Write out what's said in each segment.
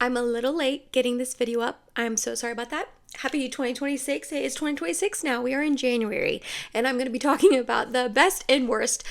I'm a little late getting this video up. I'm so sorry about that. Happy 2026. It is 2026 now. We are in January, and I'm going to be talking about the best and worst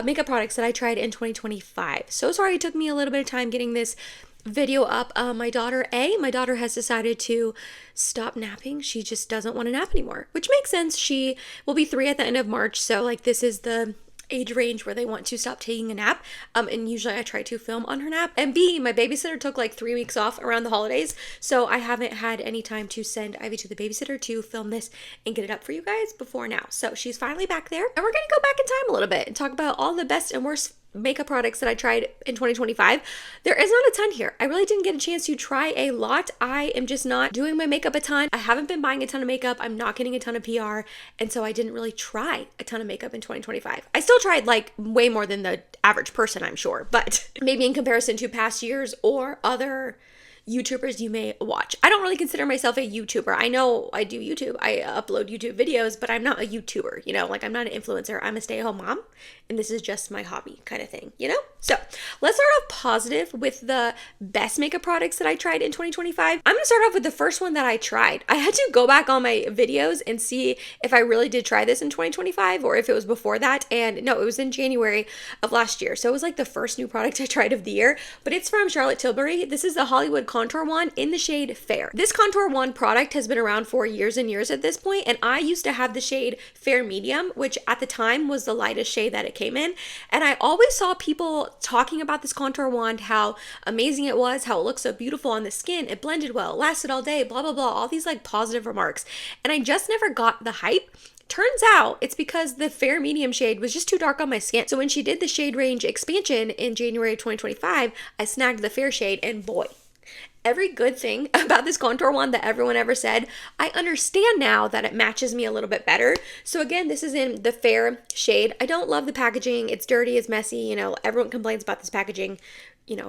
makeup products that I tried in 2025. So sorry it took me a little bit of time getting this video up. My daughter has decided to stop napping. She just doesn't want to nap anymore, which makes sense. She will be 3 at the end of March, so like this is the age range where they want to stop taking a nap, and usually I try to film on her nap. And B, my babysitter took like 3 weeks off around the holidays, so I haven't had any time to send Ivy to the babysitter to film this and get it up for you guys before now. So she's finally back there, and we're gonna go back in time a little bit and talk about all the best and worst makeup products that I tried in 2025. There is not a ton here. I really didn't get a chance to try a lot. I am just not doing my makeup a ton. I haven't been buying a ton of makeup. I'm not getting a ton of PR. And so I didn't really try a ton of makeup in 2025. I still tried like way more than the average person, I'm sure, but maybe in comparison to past years or other YouTubers you may watch. I don't really consider myself a YouTuber. I know I do YouTube. I upload YouTube videos, but I'm not a YouTuber, like I'm not an influencer. I'm a stay-at-home mom, and this is just my hobby kind of thing, So let's start off positive with the best makeup products that I tried in 2025. I'm gonna start off with the first one that I tried. I had to go back on my videos and see if I really did try this in 2025 or if it was before that, and no, it was in January of last year. So it was like the first new product I tried of the year, but it's from Charlotte Tilbury. This is the Hollywood Contour Wand in the shade Fair. This Contour Wand product has been around for years and years at this point, and I used to have the shade Fair Medium, which at the time was the lightest shade that it came in, and I always saw people talking about this contour wand, how amazing it was, how it looks so beautiful on the skin, it blended well, it lasted all day, blah blah blah, all these like positive remarks, and I just never got the hype. Turns out it's because the Fair Medium shade was just too dark on my skin. So when she did the shade range expansion in January 2025, I snagged the Fair shade, and boy, every good thing about this contour wand that everyone ever said, I understand now that it matches me a little bit better. So again, this is in the Fair shade. I don't love the packaging. It's dirty, it's messy, everyone complains about this packaging,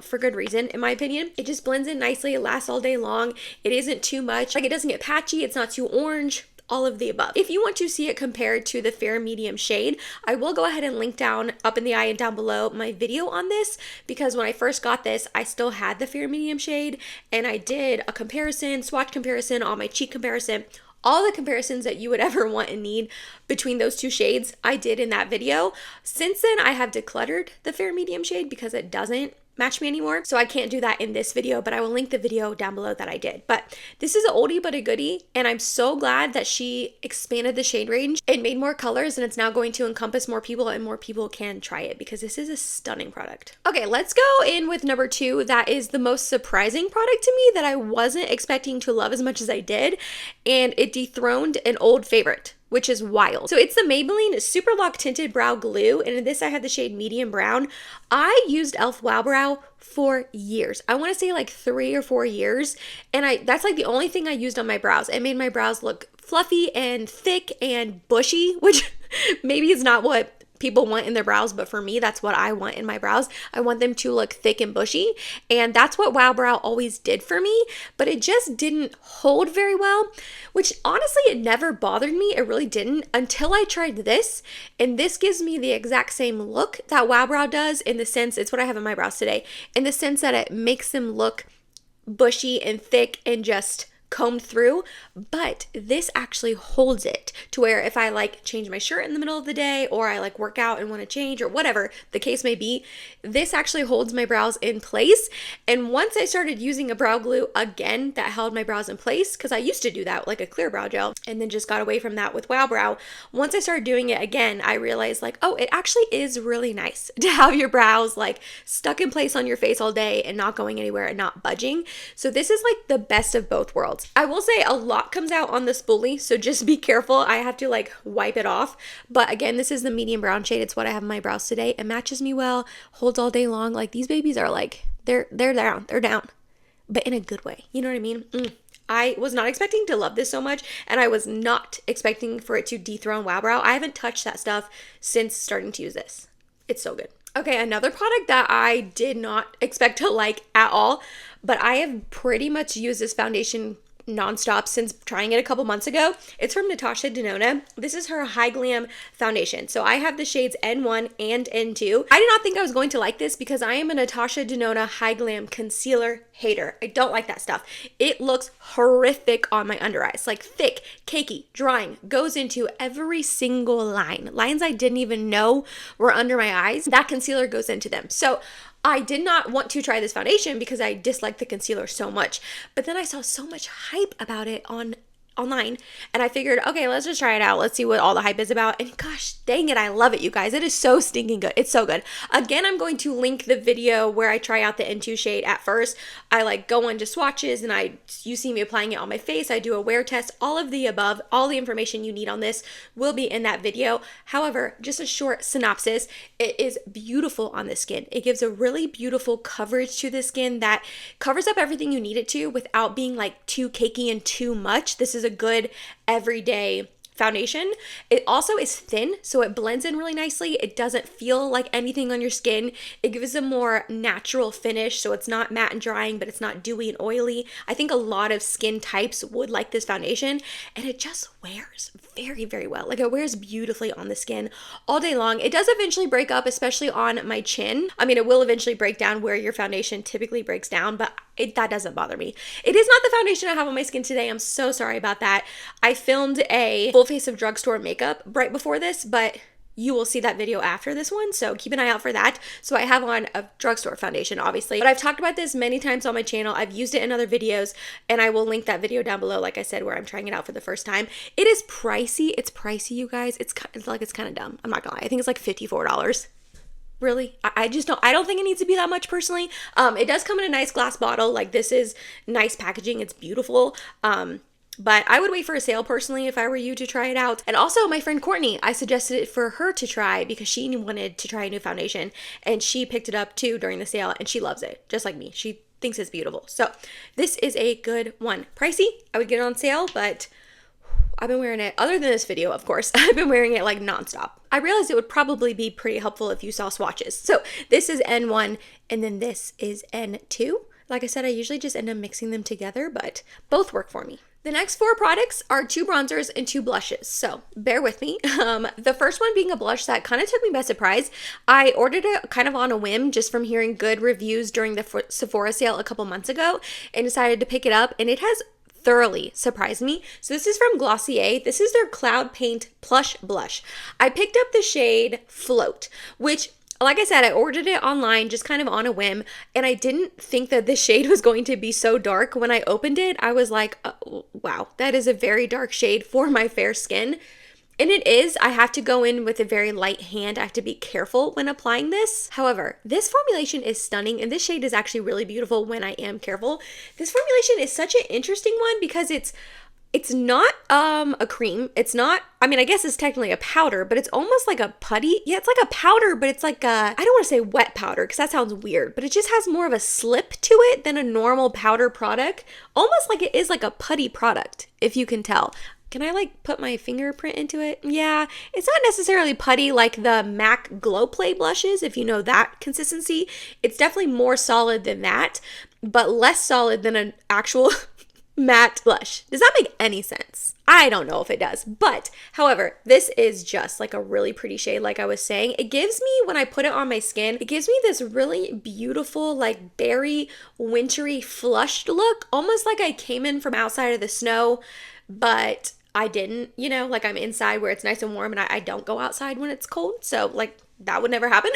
for good reason, in my opinion. It just blends in nicely. It lasts all day long. It isn't too much. Like, it doesn't get patchy. It's not too orange. All of the above. If you want to see it compared to the Fair Medium shade, I will go ahead and link down up in the eye and down below my video on this, because when I first got this, I still had the Fair Medium shade, and I did a comparison, swatch comparison, on my cheek comparison, all the comparisons that you would ever want and need between those two shades, I did in that video. Since then, I have decluttered the Fair Medium shade because it doesn't match me anymore, so I can't do that in this video, but I will link the video down below that I did. But this is an oldie but a goodie, and I'm so glad that she expanded the shade range and made more colors, and it's now going to encompass more people, and more people can try it, because this is a stunning product. Okay, let's go in with number 2. That is the most surprising product to me that I wasn't expecting to love as much as I did, and it dethroned an old favorite, which is wild. So it's the Maybelline Super Lock Tinted Brow Glue, and in this I had the shade Medium Brown. I used e.l.f. Wow Brow for years. I want to say like 3 or 4 years, and that's like the only thing I used on my brows. It made my brows look fluffy and thick and bushy, which maybe is not what people want in their brows, but for me, that's what I want in my brows. I want them to look thick and bushy, and that's what Wow Brow always did for me, but it just didn't hold very well, which honestly, it never bothered me. It really didn't until I tried this, and this gives me the exact same look that Wow Brow does, in the sense, it's what I have in my brows today, in the sense that it makes them look bushy and thick and just combed through, but this actually holds it to where if I like change my shirt in the middle of the day, or I like work out and want to change, or whatever the case may be, this actually holds my brows in place. And once I started using a brow glue again that held my brows in place, because I used to do that with like a clear brow gel and then just got away from that with Wow Brow, once I started doing it again, I realized like, oh, it actually is really nice to have your brows like stuck in place on your face all day and not going anywhere and not budging. So this is like the best of both worlds. I will say a lot comes out on the spoolie, so just be careful. I have to like wipe it off. But again, this is the medium brown shade. It's what I have in my brows today. It matches me well, holds all day long. Like, these babies are like, they're down, but in a good way. You know what I mean? I was not expecting to love this so much, and I was not expecting for it to dethrone Wow Brow. I haven't touched that stuff since starting to use this. It's so good. Okay, another product that I did not expect to like at all, but I have pretty much used this foundation nonstop since trying it a couple months ago. It's from Natasha Denona. This is her High Glam foundation. So I have the shades N1 and N2. I did not think I was going to like this because I am a Natasha Denona High Glam concealer hater. I don't like that stuff. It looks horrific on my under eyes, like thick, cakey, drying, goes into every single line. Lines I didn't even know were under my eyes. That concealer goes into them. So I did not want to try this foundation because I disliked the concealer so much. But then I saw so much hype about it online, and I figured, okay, let's just try it out. Let's see what all the hype is about. And gosh dang it, I love it, you guys. It is so stinking good. It's so good. Again, I'm going to link the video where I try out the N2 shade. At first, I like go into swatches and you see me applying it on my face. I do a wear test, all of the above. All the information you need on this will be in that video. However, just a short synopsis, it is beautiful on the skin. It gives a really beautiful coverage to the skin that covers up everything you need it to without being like too cakey and too much. This is a good everyday foundation. It also is thin, so it blends in really nicely. It doesn't feel like anything on your skin. It gives a more natural finish, so it's not matte and drying, but it's not dewy and oily. I think a lot of skin types would like this foundation, and it just wears very, very well. Like, it wears beautifully on the skin all day long. It does eventually break up, especially on my chin. I mean, it will eventually break down where your foundation typically breaks down, but that doesn't bother me. It is not the foundation I have on my skin today. I'm so sorry about that. I filmed a full face of drugstore makeup right before this, but you will see that video after this one, so keep an eye out for that. So I have on a drugstore foundation, obviously, but I've talked about this many times on my channel. I've used it in other videos, and I will link that video down below, like I said, where I'm trying it out for the first time. It is pricey. It's pricey, you guys. It's kind of dumb. I'm not gonna lie. I think it's like $54. Really? I don't think it needs to be that much personally. It does come in a nice glass bottle. Like, this is nice packaging. It's beautiful. But I would wait for a sale personally if I were you to try it out. And also my friend Courtney, I suggested it for her to try because she wanted to try a new foundation, and she picked it up too during the sale, and she loves it, just like me. She thinks it's beautiful. So this is a good one. Pricey, I would get it on sale, but I've been wearing it, other than this video, of course, I've been wearing it like nonstop. I realized it would probably be pretty helpful if you saw swatches. So this is N1, and then this is N2. Like I said, I usually just end up mixing them together, but both work for me. The next 4 products are 2 bronzers and 2 blushes, so bear with me. The first one being a blush that kind of took me by surprise. I ordered it kind of on a whim just from hearing good reviews during the Sephora sale a couple months ago, and decided to pick it up, and it has thoroughly surprised me. So this is from Glossier. This is their Cloud Paint Plush Blush. I picked up the shade Float, which, like I said, I ordered it online just kind of on a whim, and I didn't think that the shade was going to be so dark. When I opened it, I was like, oh, wow, that is a very dark shade for my fair skin. And it is. I have to go in with a very light hand. I have to be careful when applying this. However, this formulation is stunning, and this shade is actually really beautiful when I am careful. This formulation is such an interesting one because it's not a cream. It's not, I mean, I guess it's technically a powder, but it's almost like a putty. Yeah, it's like a powder, but it's like I don't want to say wet powder because that sounds weird, but it just has more of a slip to it than a normal powder product. Almost like it is like a putty product, if you can tell. Can I like put my fingerprint into it? Yeah, it's not necessarily putty like the MAC Glow Play blushes, if you know that consistency. It's definitely more solid than that, but less solid than an actual matte blush. Does that make any sense? I don't know if it does, but however, this is just like a really pretty shade. Like I was saying, it gives me, when I put it on my skin, it gives me this really beautiful, like berry, wintry, flushed look, almost like I came in from outside of the snow, but I didn't, you know, like I'm inside where it's nice and warm, and I don't go outside when it's cold, so like that would never happen.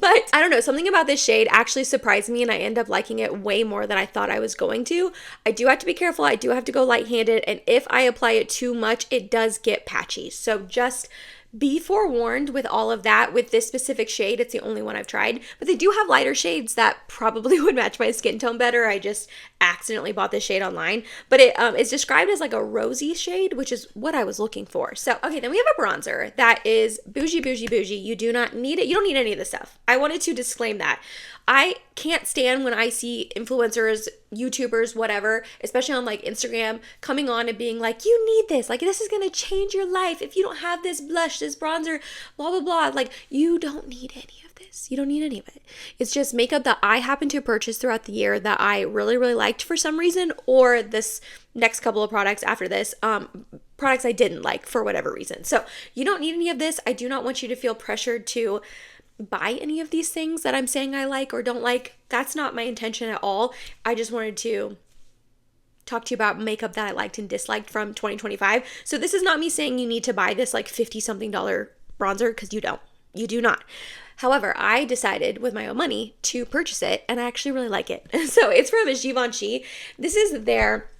But I don't know, something about this shade actually surprised me, and I end up liking it way more than I thought I was going to. I do have to be careful. I do have to go light-handed, and if I apply it too much, it does get patchy. So just be forewarned with all of that. With this specific shade, it's the only one I've tried, but they do have lighter shades that probably would match my skin tone better. I just accidentally bought this shade online, but it is described as like a rosy shade, which is what I was looking for. So, okay, then we have a bronzer that is bougie, bougie, bougie. You do not need it. You don't need any of this stuff. I wanted to disclaim that. I can't stand when I see influencers YouTubers, whatever, especially on like Instagram, coming on and being like, you need this, like this is gonna change your life if you don't have this blush, this bronzer, blah blah blah. Like, you don't need any of this. You don't need any of it. It's just makeup that I happen to purchase throughout the year that I really really liked for some reason, or this next couple of products after this, products I didn't like for whatever reason. So you don't need any of this. I do not want you to feel pressured to buy any of these things that I'm saying I like or don't like. That's not my intention at all. I just wanted to talk to you about makeup that I liked and disliked from 2025. So this is not me saying you need to buy this like 50 something dollar bronzer, because you don't. You do not. However, I decided with my own money to purchase it, and I actually really like it. So it's from Givenchy. This is their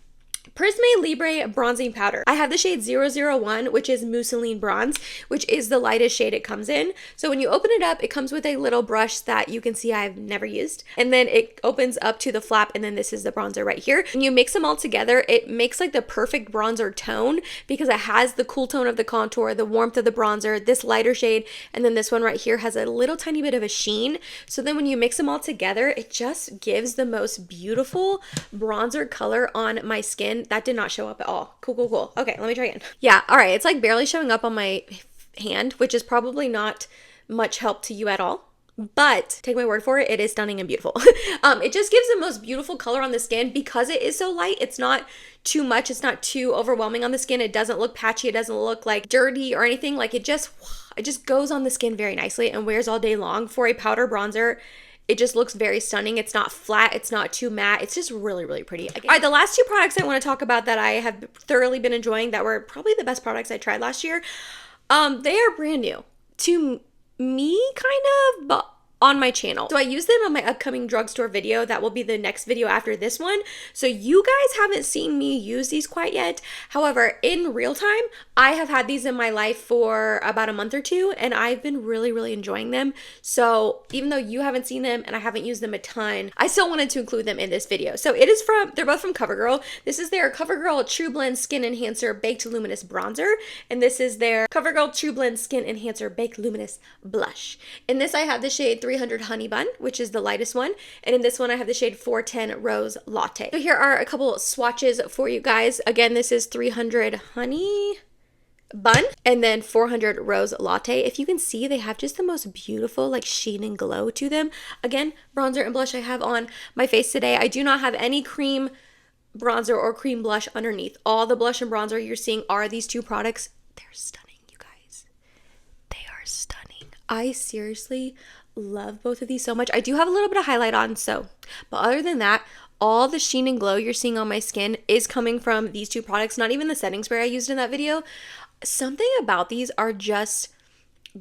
Prisme Libre Bronzing Powder. I have the shade 001, which is Mousseline Bronze, which is the lightest shade it comes in. So when you open it up, it comes with a little brush that you can see I've never used. And then it opens up to the flap, and then this is the bronzer right here. When you mix them all together, it makes like the perfect bronzer tone, because it has the cool tone of the contour, the warmth of the bronzer, this lighter shade, and then this one right here has a little tiny bit of a sheen. So then when you mix them all together, it just gives the most beautiful bronzer color on my skin. That did not show up at all. Cool. Okay, let me try again. Yeah, all right. It's like barely showing up on my hand, which is probably not much help to you at all. But take my word for it, it is stunning and beautiful. It just gives the most beautiful color on the skin because it is so light. It's not too much. It's not too overwhelming on the skin. It doesn't look patchy. It doesn't look like dirty or anything. Like it just goes on the skin very nicely and wears all day long. For a powder bronzer, it just looks very stunning. It's not flat. It's not too matte. It's just really, really pretty. All right, the last two products I want to talk about that I have thoroughly been enjoying, that were probably the best products I tried last year, they are brand new to me, kind of, but on my channel. So I use them on my upcoming drugstore video. That will be the next video after this one. So you guys haven't seen me use these quite yet. However, in real time, I have had these in my life for about a month or two, and I've been really, really enjoying them. So even though you haven't seen them and I haven't used them a ton, I still wanted to include them in this video. So they're both from CoverGirl. This is their CoverGirl True Blend Skin Enhancer Baked Luminous Bronzer, and this is their CoverGirl True Blend Skin Enhancer Baked Luminous Blush. In this, I have the shade 300 Honey Bun, which is the lightest one, and in this one I have the shade 410 Rose Latte. So here are a couple swatches for you guys. Again, this is 300 Honey Bun and then 400 Rose Latte. If you can see, they have just the most beautiful like sheen and glow to them. Again, bronzer and blush I have on my face today. I do not have any cream bronzer or cream blush underneath. All the blush and bronzer you're seeing are these two products. They're stunning, you guys. They are stunning. I seriously love both of these so much. I do have a little bit of highlight on, but other than that, all the sheen and glow you're seeing on my skin is coming from these two products, not even the setting spray I used in that video. Something about these are just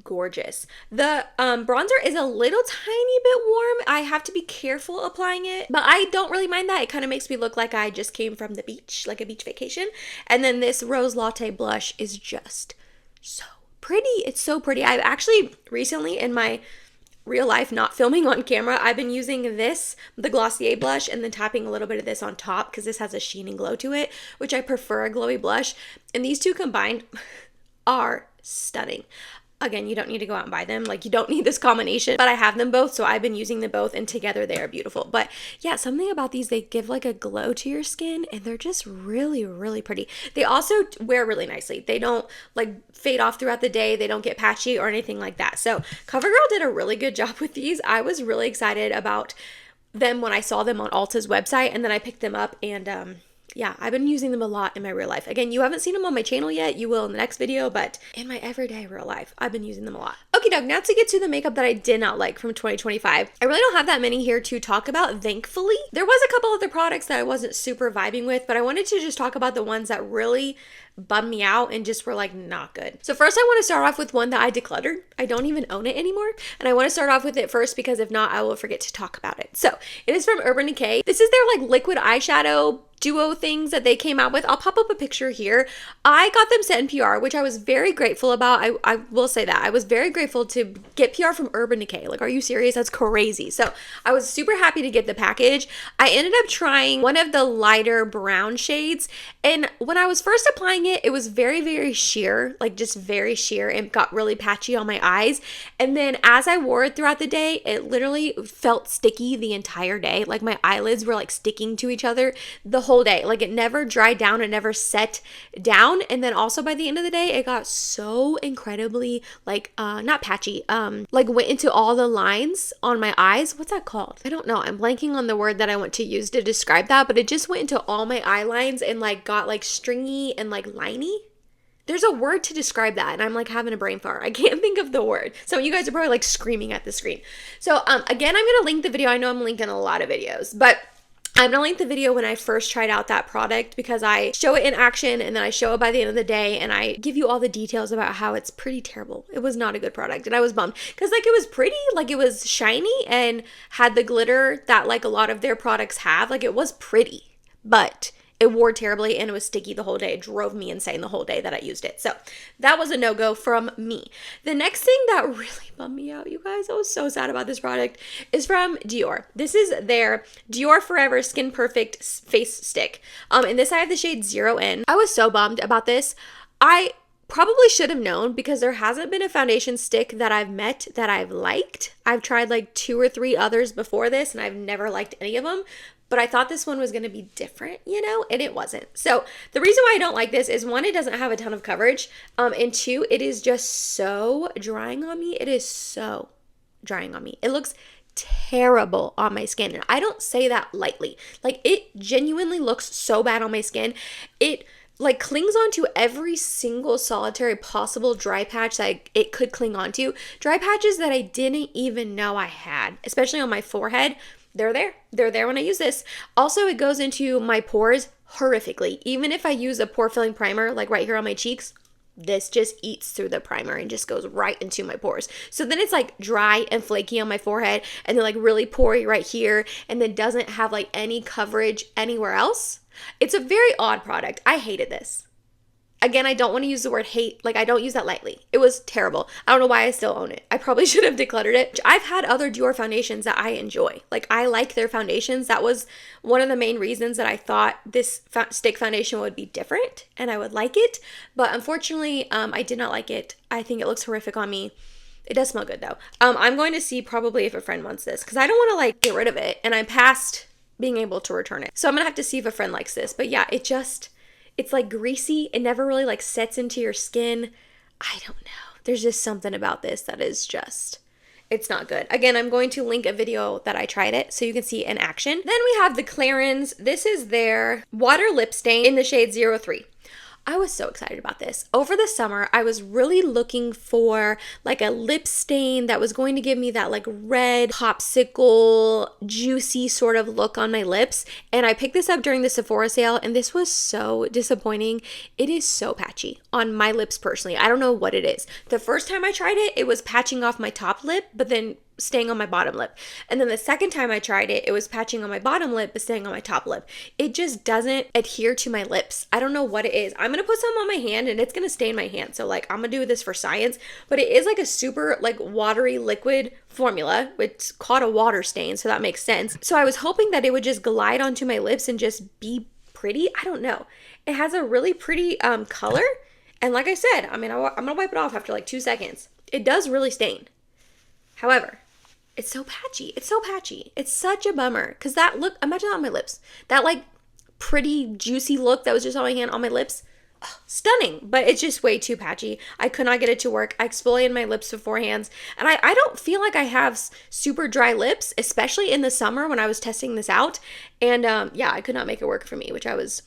gorgeous. The bronzer is a little tiny bit warm. I have to be careful applying it, but I don't really mind that. It kind of makes me look like I just came from the beach, like a beach vacation. And then this Rose Latte blush is just so pretty. It's so pretty. I've actually recently, in my real life, not filming on camera, I've been using the Glossier blush, and then tapping a little bit of this on top because this has a sheen and glow to it, which I prefer a glowy blush. And these two combined are stunning. Again, you don't need to go out and buy them. Like, you don't need this combination, but I have them both, so I've been using them both, and together they are beautiful. But yeah, something about these, they give like a glow to your skin, and they're just really, really pretty. They also wear really nicely. They don't like fade off throughout the day. They don't get patchy or anything like that. So CoverGirl did a really good job with these. I was really excited about them when I saw them on Ulta's website, and then I picked them up, and yeah, I've been using them a lot in my real life. Again, you haven't seen them on my channel yet. You will in the next video, but in my everyday real life, I've been using them a lot. Okay, Doug, now to get to the makeup that I did not like from 2025. I really don't have that many here to talk about, thankfully. There was a couple other products that I wasn't super vibing with, but I wanted to just talk about the ones that really bummed me out and just were like not good. So first I want to start off with one that I decluttered. I don't even own it anymore. And I want to start off with it first because if not, I will forget to talk about it. So it is from Urban Decay. This is their like liquid eyeshadow duo things that they came out with. I'll pop up a picture here. I got them sent in PR, which I was very grateful about. I will say that. I was very grateful to get PR from Urban Decay. Like, are you serious? That's crazy. So I was super happy to get the package. I ended up trying one of the lighter brown shades, and when I was first applying it, it was very, very sheer, like just very sheer, and got really patchy on my eyes. And then as I wore it throughout the day, it literally felt sticky the entire day. Like my eyelids were like sticking to each other the whole day. Like it never dried down, it never set down. And then also by the end of the day, it got so incredibly like not patchy, like went into all the lines on my eyes. What's that called? I don't know. I'm blanking on the word that I want to use to describe that, but it just went into all my eye lines and like got like stringy and like liney. There's a word to describe that, and I'm like having a brain fart. I can't think of the word. So you guys are probably like screaming at the screen. So again, I'm going to link the video. I know I'm linking a lot of videos, but I'm going to link the video when I first tried out that product, because I show it in action and then I show it by the end of the day and I give you all the details about how it's pretty terrible. It was not a good product, and I was bummed because like it was pretty, like it was shiny and had the glitter that like a lot of their products have. Like it was pretty, but it wore terribly and it was sticky the whole day. It drove me insane the whole day that I used it. So that was a no-go from me. The next thing that really bummed me out, you guys, I was so sad about this product, is from Dior. This is their Dior Forever Skin Perfect Face Stick. And this I have the shade 0N. I was so bummed about this. I probably should have known, because there hasn't been a foundation stick that I've met that I've liked. I've tried like 2 or 3 others before this and I've never liked any of them. But I thought this one was going to be different, you know, and it wasn't. So the reason why I don't like this is, 1, it doesn't have a ton of coverage. And 2, it is just so drying on me. It is so drying on me. It looks terrible on my skin. And I don't say that lightly. Like it genuinely looks so bad on my skin. It like clings onto every single solitary possible dry patch that it could cling onto. Dry patches that I didn't even know I had, especially on my forehead. They're there. They're there when I use this. Also, it goes into my pores horrifically. Even if I use a pore filling primer, like right here on my cheeks, this just eats through the primer and just goes right into my pores. So then it's like dry and flaky on my forehead, and then like really pory right here, and then doesn't have like any coverage anywhere else. It's a very odd product. I hated this. Again, I don't want to use the word hate. Like, I don't use that lightly. It was terrible. I don't know why I still own it. I probably should have decluttered it. I've had other Dior foundations that I enjoy. Like, I like their foundations. That was one of the main reasons that I thought this stick foundation would be different and I would like it. But unfortunately, I did not like it. I think it looks horrific on me. It does smell good, though. I'm going to see probably if a friend wants this, because I don't want to, like, get rid of it. And I'm past being able to return it. So I'm going to have to see if a friend likes this. But yeah, it's like greasy. It never really like sets into your skin. I don't know. There's just something about this that is just, it's not good. Again, I'm going to link a video that I tried it so you can see in action. Then we have the Clarins. This is their Water Lip Stain in the shade 03. I was so excited about this. Over the summer, I was really looking for like a lip stain that was going to give me that like red popsicle, juicy sort of look on my lips. And I picked this up during the Sephora sale, and this was so disappointing. It is so patchy on my lips personally. I don't know what it is. The first time I tried it, it was patching off my top lip, but then staying on my bottom lip. And then the second time I tried it, it was patching on my bottom lip but staying on my top lip. It just doesn't adhere to my lips. I don't know what it is. I'm gonna put some on my hand and it's gonna stain my hand. So like I'm gonna do this for science, but it is like a super like watery liquid formula, which caught a water stain, so that makes sense. So I was hoping that it would just glide onto my lips and just be pretty. I don't know. It has a really pretty color. And like I said, I mean, I'm gonna wipe it off after like 2 seconds. It does really stain. However, it's so patchy. It's so patchy. It's such a bummer. Because that look, imagine that on my lips. That like pretty juicy look that was just on my hand, on my lips. Oh, stunning. But it's just way too patchy. I could not get it to work. I exfoliated my lips beforehand. And I don't feel like I have super dry lips, especially in the summer when I was testing this out. And yeah, I could not make it work for me, which I was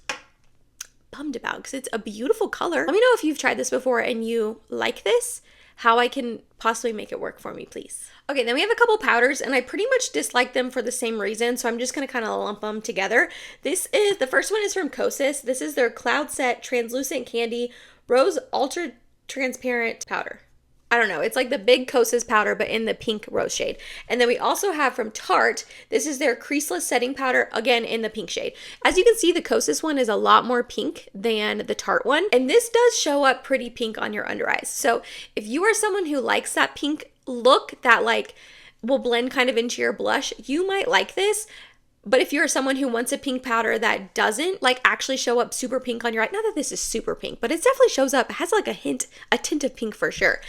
bummed about because it's a beautiful color. Let me know if you've tried this before and you like this, how I can possibly make it work for me, please. Okay, then we have a couple powders, and I pretty much dislike them for the same reason, so I'm just going to kind of lump them together. The first one is from Kosas. This is their Cloud Set Translucent Candy Rose Ultra Transparent Powder. I don't know. It's like the big Kosas powder, but in the pink rose shade. And then we also have from Tarte, this is their creaseless setting powder, again in the pink shade. As you can see, the Kosas one is a lot more pink than the Tarte one. And this does show up pretty pink on your under eyes. So if you are someone who likes that pink look that like will blend kind of into your blush, you might like this. But if you're someone who wants a pink powder that doesn't like actually show up super pink on your eye, not that this is super pink, but it definitely shows up, it has like a tint of pink for sure.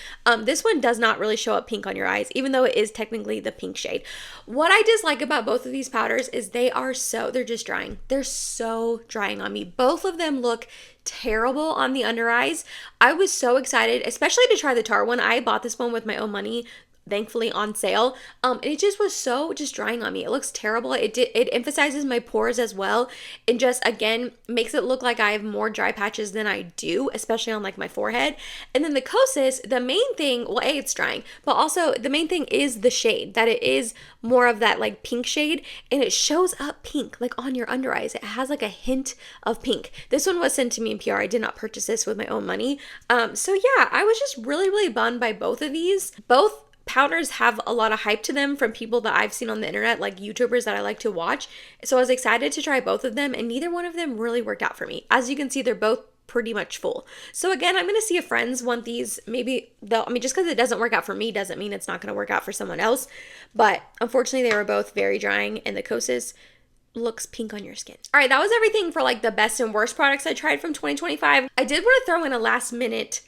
This one does not really show up pink on your eyes, even though it is technically the pink shade. What I dislike about both of these powders is they're just drying. They're so drying on me. Both of them look terrible on the under eyes. I was so excited, especially to try the Tarte one. I bought this one with my own money, thankfully on sale. It just was so just drying on me. It looks terrible. It emphasizes my pores as well, and just again makes it look like I have more dry patches than I do, especially on like my forehead. And then the Kosas, the main thing, well, it's drying, but also the main thing is the shade, that it is more of that like pink shade, and it shows up pink like on your under eyes. It has like a hint of pink. This one was sent to me in PR. I did not purchase this with my own money. So yeah, I was just really bummed by both of these. Both powders have a lot of hype to them from people that I've seen on the internet, like YouTubers that I like to watch. So I was excited to try both of them, and neither one of them really worked out for me. As you can see, they're both pretty much full. So again, I'm going to see if friends want these. Maybe they'll, just because it doesn't work out for me doesn't mean it's not going to work out for someone else. But unfortunately, they were both very drying, and the Kosas looks pink on your skin. All right, that was everything for like the best and worst products I tried from 2025. I did want to throw in a last minute,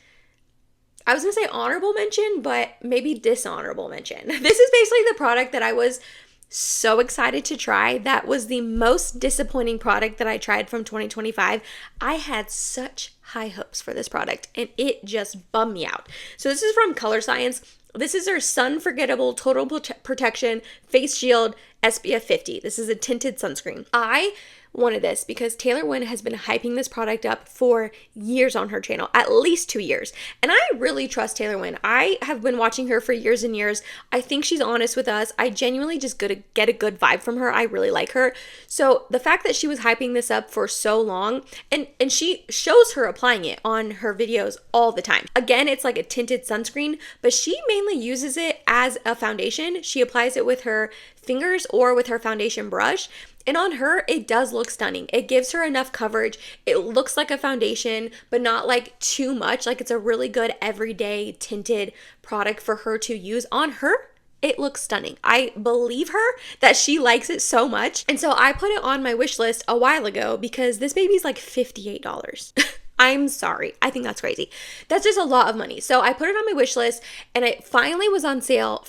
I was going to say honorable mention, but maybe dishonorable mention. This is basically the product that I was so excited to try. That was the most disappointing product that I tried from 2025. I had such high hopes for this product, and it just bummed me out. So this is from Color Science. This is their Sun Forgettable Total Protection Face Shield SPF 50. This is a tinted sunscreen. I wanted this because Taylor Wynn has been hyping this product up for years on her channel, at least 2 years. And I really trust Taylor Wynn. I have been watching her for years and years. I think she's honest with us. I genuinely just get a good vibe from her. I really like her. So the fact that she was hyping this up for so long, and she shows her applying it on her videos all the time. Again, it's like a tinted sunscreen, but she mainly uses it as a foundation. She applies it with her fingers or with her foundation brush. And on her, it does look stunning. It gives her enough coverage. It looks like a foundation, but not like too much. Like it's a really good everyday tinted product for her to use. On her, it looks stunning. I believe her that she likes it so much. And so I put it on my wish list a while ago because this baby's like $58. I'm sorry. I think that's crazy. That's just a lot of money. So I put it on my wish list, and it finally was on sale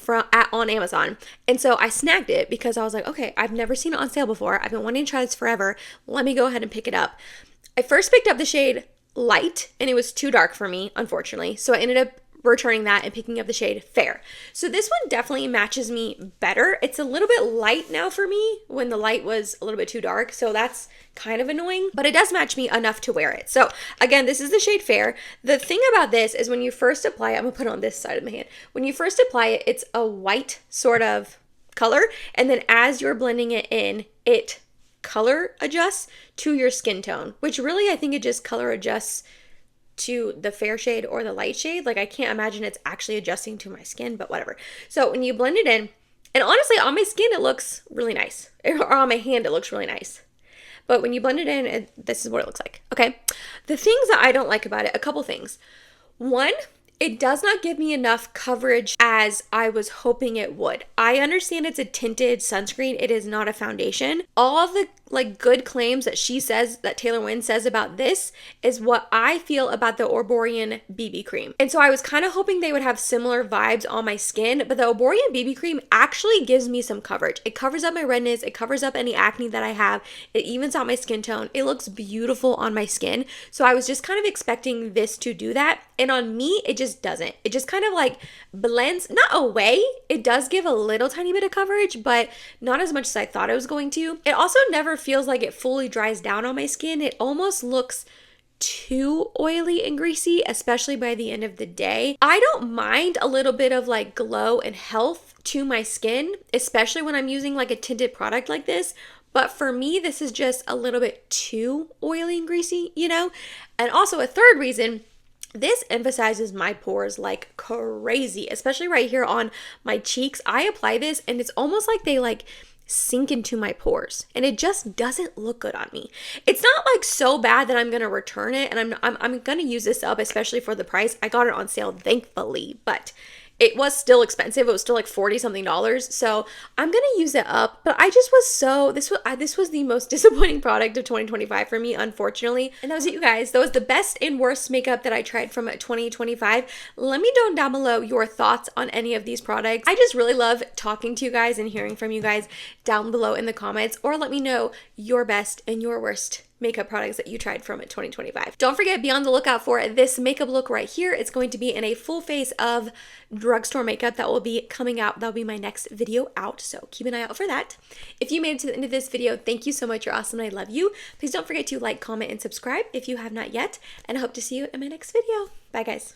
on Amazon. And so I snagged it because I was like, okay, I've never seen it on sale before. I've been wanting to try this forever. Let me go ahead and pick it up. I first picked up the shade Light, and it was too dark for me, unfortunately. So I ended up returning that and picking up the shade Fair. So this one definitely matches me better. It's a little bit light now for me when the light was a little bit too dark. So that's kind of annoying, but it does match me enough to wear it. So again, this is the shade Fair. The thing about this is when you first apply it, I'm gonna put it on this side of my hand. When you first apply it, it's a white sort of color. And then as you're blending it in, it color adjusts to your skin tone, which really, I think it just color adjusts to the fair shade or the light shade. Like I can't imagine it's actually adjusting to my skin, but whatever. So when you blend it in, and honestly on my skin it looks really nice, or on my hand it looks really nice, but when you blend it in, this is what it looks like. Okay, the things that I don't like about it, a couple things. One, it does not give me enough coverage as I was hoping it would. I understand it's a tinted sunscreen. It is not a foundation. All of the like good claims that she says, that Taylor Wynn says about this, is what I feel about the Orborian BB cream. And so I was kind of hoping they would have similar vibes on my skin, but the Orborian BB cream actually gives me some coverage. It covers up my redness. It covers up any acne that I have. It evens out my skin tone. It looks beautiful on my skin. So I was just kind of expecting this to do that. And on me, it just doesn't. It just kind of like blends, not away. It does give a little tiny bit of coverage, but not as much as I thought it was going to. It also never feels like it fully dries down on my skin. It almost looks too oily and greasy, especially by the end of the day. I don't mind a little bit of like glow and health to my skin, especially when I'm using like a tinted product like this. But for me, this is just a little bit too oily and greasy, you know? And also a third reason This emphasizes my pores like crazy, especially right here on my cheeks. I apply this and it's almost like they like sink into my pores, and it just doesn't look good on me. It's not like so bad that I'm going to return it, and I'm going to use this up, especially for the price. I got it on sale, thankfully, but it was still expensive. It was still like 40 something dollars. So I'm going to use it up, but I just was so, this was the most disappointing product of 2025 for me, unfortunately. And that was it, you guys. That was the best and worst makeup that I tried from 2025. Let me know down below your thoughts on any of these products. I just really love talking to you guys and hearing from you guys down below in the comments, or let me know your best and your worst makeup products that you tried from 2025. Don't forget, be on the lookout for this makeup look right here. It's going to be in a full face of drugstore makeup that will be coming out. That'll be my next video out, so keep an eye out for that. If you made it to the end of this video, thank you so much. You're awesome and I love you. Please don't forget to like, comment, and subscribe if you have not yet, and I hope to see you in my next video. Bye, guys.